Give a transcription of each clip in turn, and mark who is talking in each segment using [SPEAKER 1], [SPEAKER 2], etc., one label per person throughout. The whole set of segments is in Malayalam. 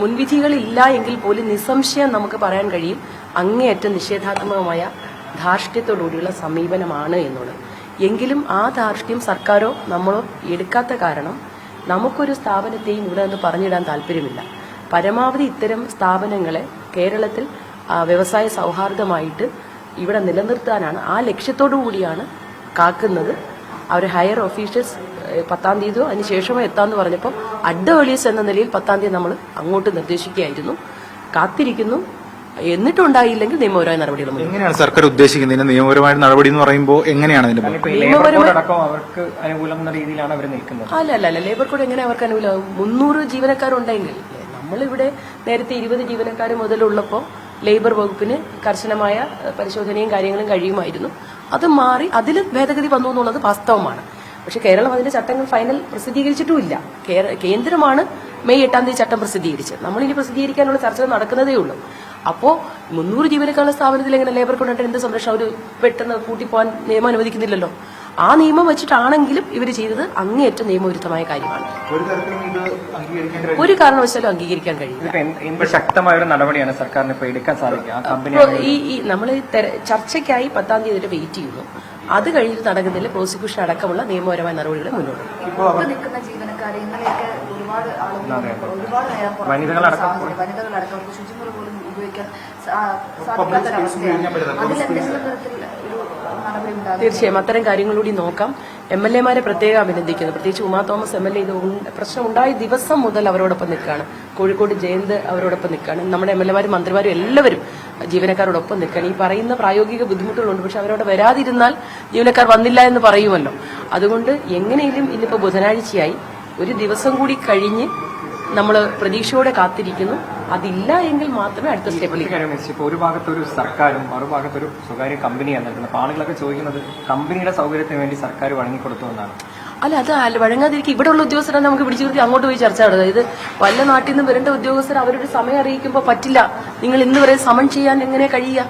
[SPEAKER 1] മുൻവിധികളില്ല എങ്കിൽ പോലും നിസ്സംശയം നമുക്ക് പറയാൻ കഴിയും അങ്ങേയറ്റം നിഷേധാത്മകമായ ധാർഷ്ട്യത്തോടുകൂടിയുള്ള സമീപനമാണ് എന്നുള്ളത്. എങ്കിലും ആ ധാർഷ്ട്യം സർക്കാരോ നമ്മളോ എടുക്കാത്ത കാരണം നമുക്കൊരു സ്ഥാപനത്തെയും ഇവിടെ നിന്ന് പറഞ്ഞിടാൻ താല്പര്യമില്ല. പരമാവധി ഇത്തരം സ്ഥാപനങ്ങളെ കേരളത്തിൽ വ്യവസായ സൗഹാർദ്ദമായിട്ട് ഇവിടെ നിലനിർത്താനാണ്, ആ ലക്ഷ്യത്തോടു കൂടിയാണ് കാക്കുന്നത്. അവർ ഹയർ ഓഫീഷ്യൽസ് 10-ാം തീയതിയോ അതിന് ശേഷമോ എത്താമെന്ന് പറഞ്ഞപ്പോൾ അഡ് ഏർലിയസ്റ്റ് എന്ന നിലയിൽ 10-ാം തീയതി നമ്മൾ അങ്ങോട്ട് നിർദ്ദേശിക്കുകയായിരുന്നു. കാത്തിരിക്കുന്നു. എന്നിട്ടുണ്ടായില്ലെങ്കിൽ നിയമപരമായ നടപടികൾ.
[SPEAKER 2] എങ്ങനെയാണ് സർക്കാർ ഉദ്ദേശിക്കുന്നത് നിയമപരമായ നടപടി എന്ന് പറയുമ്പോൾ? എങ്ങനെയാണ് അവർക്ക് അനുകൂലം എന്ന രീതിയിലാണ് അവർ നിൽക്കുന്നത്?
[SPEAKER 1] അല്ല, ലേബർ കോഡ് എങ്ങനെ അവർക്ക് അനുകൂലം? 300 ജീവനക്കാരുണ്ടെങ്കിൽ, നമ്മളിവിടെ നേരത്തെ 20 ജീവനക്കാർ മുതലുള്ളപ്പോൾ ലേബർ വകുപ്പിന് കർശനമായ പരിശോധനയും കാര്യങ്ങളും കഴിയുമായിരുന്നു. അത് മാറി അതിൽ ഭേദഗതി വന്നു എന്നുള്ളത് വാസ്തവമാണ്. പക്ഷെ കേരളം അതിന്റെ ചട്ടങ്ങൾ ഫൈനൽ പ്രസിദ്ധീകരിച്ചിട്ടുമില്ല. കേന്ദ്രമാണ് മെയ് 8-ാം തീയതി ചട്ടം പ്രസിദ്ധീകരിച്ചത്. നമ്മളിനി പ്രസിദ്ധീകരിക്കാനുള്ള ചർച്ച നടക്കുന്നതേ ഉള്ളൂ. അപ്പോൾ 300 ജീവനക്കാരുടെ സ്ഥാപനത്തിൽ എങ്ങനെ ലേബർ കൊണ്ടിട്ട് എന്ത് സംരക്ഷണം? അവർ പെട്ടെന്ന് കൂട്ടിപ്പോകാൻ നിയമം അനുവദിക്കുന്നില്ലല്ലോ. ആ നിയമം വെച്ചിട്ടാണെങ്കിലും ഇവർ ചെയ്തത് അങ്ങേയറ്റം നിയമവിരുദ്ധമായ കാര്യമാണ്. ഒരു കാരണവശാലും അംഗീകരിക്കാൻ കഴിയില്ല.
[SPEAKER 3] ശക്തമായ ഒരു നടപടിയാണ് സർക്കാരിന് ഇപ്പോൾ എടുക്കാൻ സാധിക്കുക.
[SPEAKER 1] ഈ നമ്മൾ ചർച്ചയ്ക്കായി 10-ാം തീയതി വരെ വെയിറ്റ് ചെയ്യുന്നു. അത് കഴിഞ്ഞിട്ട് നടക്കുന്നില്ല. പ്രോസിക്യൂഷൻ അടക്കമുള്ള നിയമപരമായ നടപടികൾ മുന്നോട്ട്.
[SPEAKER 3] വനിതകളടക്കം
[SPEAKER 4] ശുചിമുറി പോലും ഉപയോഗിക്കാൻ
[SPEAKER 1] തീർച്ചയായും അത്തരം കാര്യങ്ങളൂടി നോക്കാം. MLA-മാരെ പ്രത്യേകം അഭിനന്ദിക്കുന്നു. പ്രത്യേകിച്ച് ഉമാ തോമസ് MLA ഇത് പ്രശ്നം ഉണ്ടായ ദിവസം മുതൽ അവരോടൊപ്പം നിൽക്കുകയാണ്. കോഴിക്കോട് ജയന്ത് അവരോടൊപ്പം നിൽക്കുകയാണ്. നമ്മുടെ MLA-മാരും മന്ത്രിമാരും എല്ലാവരും ജീവനക്കാരോടൊപ്പം നിൽക്കുകയാണ്. ഈ പറയുന്ന പ്രായോഗിക ബുദ്ധിമുട്ടുകളുണ്ട്. പക്ഷെ അവരവിടെ വരാതിരുന്നാൽ ജീവനക്കാർ വന്നില്ല എന്ന് പറയുമല്ലോ. അതുകൊണ്ട് എങ്ങനെയും ഇന്നിപ്പോൾ ബുധനാഴ്ചയായി, ഒരു ദിവസം കൂടി കഴിഞ്ഞ് നമ്മൾ പ്രതീക്ഷയോടെ കാത്തിരിക്കുന്നു. അതില്ല എങ്കിൽ മാത്രമേ അടുത്ത സ്റ്റെപ്പിലേക്ക്.
[SPEAKER 3] ഇപ്പോൾ ഒരു ഭാഗത്തൊരു സർക്കാരും മറുഭാഗത്തൊരു സ്വകാര്യ കമ്പനിയാണ് നടക്കുന്നത്. അപ്പോൾ ആളുകളൊക്കെ ചോദിക്കുന്നത് കമ്പനിയുടെ സൗകര്യത്തിന് വേണ്ടി സർക്കാർ വഴങ്ങിക്കൊടുത്തു എന്നാണ്.
[SPEAKER 1] അല്ല, അത് വഴങ്ങാതിരിക്കും. ഇവിടെ ഉള്ള ഉദ്യോഗസ്ഥരെ നമുക്ക് പിടിച്ചു നിർത്തി അങ്ങോട്ട് പോയി ചർച്ച നടത്തുക. ഇത് വല്ല നാട്ടിൽ നിന്ന് വരേണ്ട ഉദ്യോഗസ്ഥർ അവരുടെ സമയം അറിയിക്കുമ്പോൾ പറ്റില്ല, നിങ്ങൾ ഇന്ന് വരെ സമൺ ചെയ്യാൻ എങ്ങനെ കഴിയുക?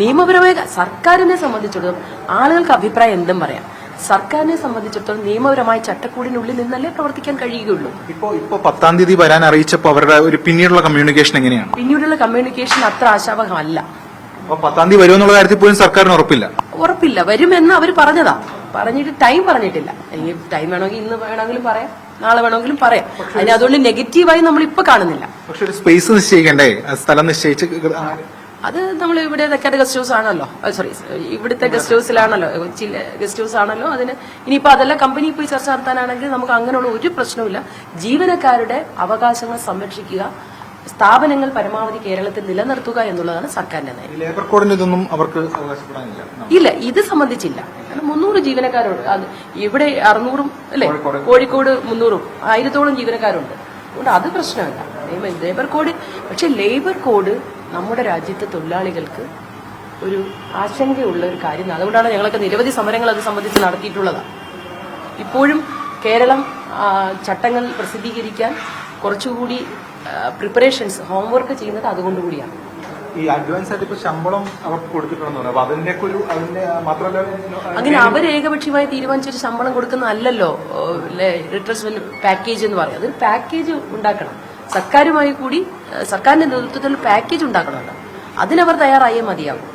[SPEAKER 1] നിയമപരമായ സർക്കാരിനെ സംബന്ധിച്ചിടത്തോളം ആളുകൾക്ക് അഭിപ്രായം എന്തും പറയാം. സർക്കാരിനെ സംബന്ധിച്ചിടത്തോളം നിയമപരമായ ചട്ടക്കൂടിനുള്ളിൽ നിന്നല്ലേ പ്രവർത്തിക്കാൻ കഴിയുകയുള്ളൂ.
[SPEAKER 2] ഇപ്പോ 10-ാം തീയതി വരാൻ അറിയിച്ചപ്പോൾ അവരുടെ ഒരു പിന്നീടുള്ള കമ്മ്യൂണിക്കേഷൻ എങ്ങനെയാണ്?
[SPEAKER 1] പിന്നീടുള്ള കമ്മ്യൂണിക്കേഷൻ അത്ര ആശാവഹമല്ല.
[SPEAKER 2] 10-ാം തീയതി വരുമെന്നുള്ള കാര്യത്തിൽ പോലും സർക്കാരിന് ഉറപ്പില്ല.
[SPEAKER 1] വരുമെന്ന് അവർ പറഞ്ഞതാ. പറഞ്ഞിട്ട് ടൈം പറഞ്ഞിട്ടില്ല. എനിക്ക് ടൈം വേണമെങ്കിൽ ഇന്ന് വേണമെങ്കിലും പറയാം, നാളെ വേണമെങ്കിലും പറയാം. അതിന് അതുകൊണ്ട് നെഗറ്റീവായി നമ്മൾ ഇപ്പൊ കാണുന്നില്ല.
[SPEAKER 2] പക്ഷെ ഒരു സ്പേസ് നിശ്ചയിക്കണ്ടേ? സ്ഥലം നിശ്ചയിച്ച്
[SPEAKER 1] അത് നമ്മൾ ഇവിടെ തെക്കാട് ഗസ്റ്റ് ഹൗസ് ആണല്ലോ, ഇവിടുത്തെ ഗസ്റ്റ് ഹൗസിലാണല്ലോ, കൊച്ചി ഗസ്റ്റ് ഹൗസ് ആണല്ലോ. അതിന് ഇനിയിപ്പോ അതെല്ലാം കമ്പനി പോയി ചർച്ച നടത്താനാണെങ്കിൽ നമുക്ക് അങ്ങനെയുള്ള ഒരു പ്രശ്നവുമില്ല. ജീവനക്കാരുടെ അവകാശങ്ങൾ സംരക്ഷിക്കുക, സ്ഥാപനങ്ങൾ പരമാവധി കേരളത്തിൽ നിലനിർത്തുക എന്നുള്ളതാണ് സർക്കാരിന്റെ നയം.
[SPEAKER 2] ലേബർ കോഡിന്റെ ഇതൊന്നും അവർക്ക് അവകാശപ്പെടാനില്ല.
[SPEAKER 1] ഇല്ല, ഇത് സംബന്ധിച്ചില്ല. 300 ജീവനക്കാരുണ്ട്. ഇവിടെ 600 അല്ലേ, കോഴിക്കോട് 300, 1000-ഓളം ജീവനക്കാരുണ്ട്. അതുകൊണ്ട് അത് പ്രശ്നമല്ല ലേബർ കോഡ്. പക്ഷെ ലേബർ കോഡ് നമ്മുടെ രാജ്യത്തെ തൊഴിലാളികൾക്ക് ഒരു ആശങ്കയുള്ള ഒരു കാര്യം. അതുകൊണ്ടാണ് ഞങ്ങളൊക്കെ നിരവധി സമരങ്ങൾ അത് സംബന്ധിച്ച് നടത്തിയിട്ടുള്ളതാണ്. ഇപ്പോഴും കേരളം ചട്ടങ്ങൾ പ്രസിദ്ധീകരിക്കാൻ കുറച്ചുകൂടി പ്രിപ്പറേഷൻസ്, ഹോംവർക്ക് ചെയ്യുന്നത് അതുകൊണ്ടുകൂടിയാണ്.
[SPEAKER 2] ഈ അഡ്വാൻസ് ആയിട്ട് ഇപ്പൊ ശമ്പളം അവർക്ക് കൊടുത്തിട്ടുണ്ടെന്ന് പറയാം. അതിന്റെ മാത്രമല്ല,
[SPEAKER 1] അങ്ങനെ അവർ ഏകപക്ഷീയമായി തീരുമാനിച്ചൊരു ശമ്പളം കൊടുക്കുന്നതല്ലല്ലോ റിട്രസ്മെന്റ് പാക്കേജ് എന്ന് പറയും. അതൊരു പാക്കേജ് ഉണ്ടാക്കണം. സർക്കാരുമായി കൂടി, സർക്കാരിന്റെ നേതൃത്വത്തിൽ പാക്കേജ് ഉണ്ടാക്കണമല്ലോ. അതിനവർ തയ്യാറായേ മതിയാവും.